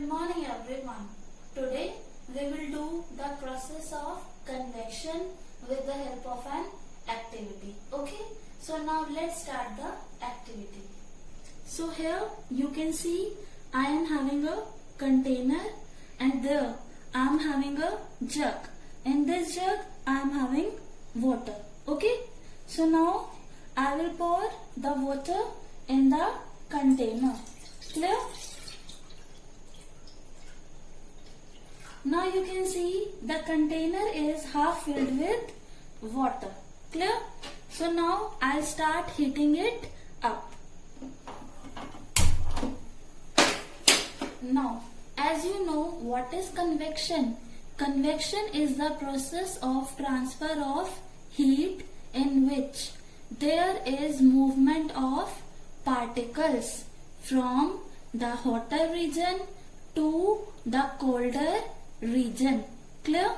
Good morning everyone. Today we will do the process of convection with the help of an activity. Okay. So now let's start the activity. So here you can see I am having a container and there I am having a jug. In this jug I am having water. Okay. So now I will pour the water in the container. Clear? Now you can see the container is half filled with water. Clear? So now I'll start heating it up. Now, as you know, what is convection? Convection is the process of transfer of heat in which there is movement of particles from the hotter region to the colder region. Clear?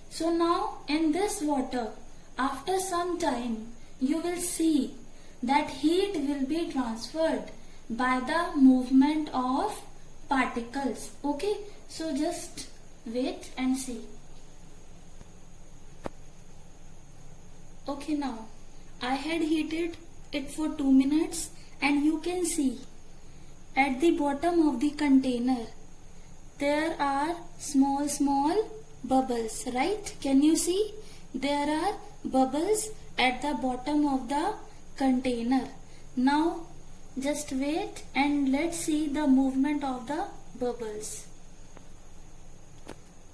So now in this water, after some time, you will see that heat will be transferred by the movement of particles. Okay? So just wait and see. Okay, now I had heated it for 2 minutes and you can see at the bottom of the container there are small bubbles, right? Can you see? There are bubbles at the bottom of the container. Now just wait and let's see the movement of the bubbles.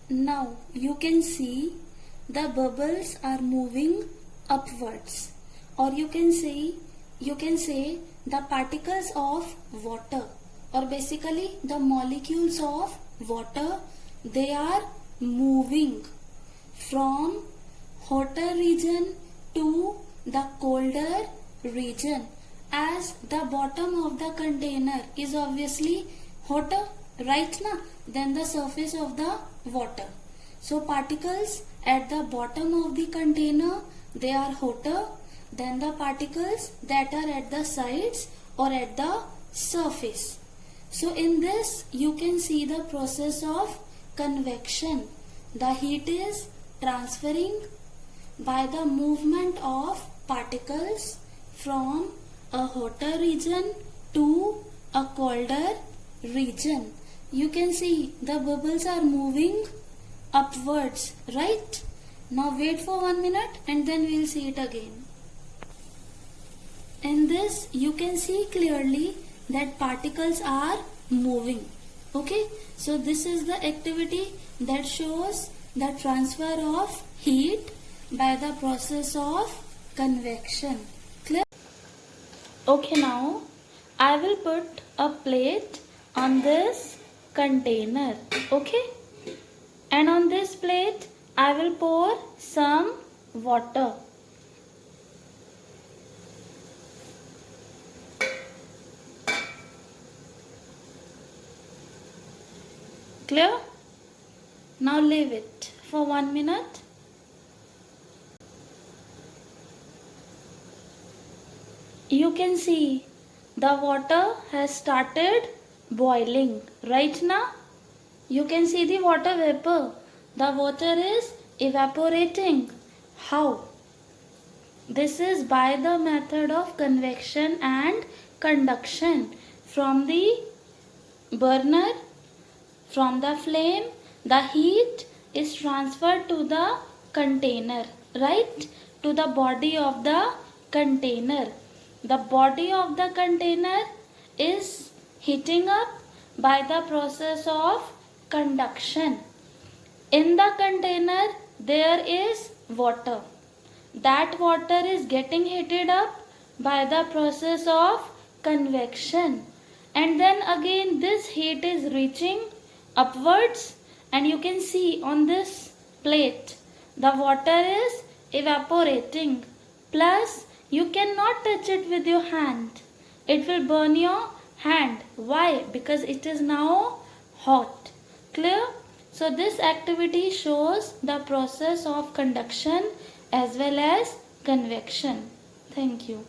Now you can see the bubbles are moving upwards, or you can say the particles of water, or basically the molecules of water, they are moving from hotter region to the colder region, as the bottom of the container is obviously hotter, right na, than the surface of the water. So particles at the bottom of the container, they are hotter than the particles that are at the sides or at the surface. So in this you can see the process of convection. The heat is transferring by the movement of particles from a hotter region to a colder region. You can see the bubbles are moving upwards, right? Now wait for 1 minute and then we'll see it again. In this you can see clearly that particles are moving. Okay, so this is the activity that shows the transfer of heat by the process of convection. Clear? Okay, now I will put a plate on this container. Okay, and on this plate I will pour some water. Clear? Now leave it for 1 minute. You can see the water has started boiling right now. You can see the water vapor. The water is evaporating. How? This is by the method of convection and conduction. From the burner, from the flame, the heat is transferred to the container, right? To the body of the container. The body of the container is heating up by the process of conduction. In the container there is water. That water is getting heated up by the process of convection. And then again this heat is reaching upwards, and you can see on this plate the water is evaporating. Plus you cannot touch it with your hand. It will burn your hand. Why? Because it is now hot. Clear? So this activity shows the process of conduction as well as convection. Thank you.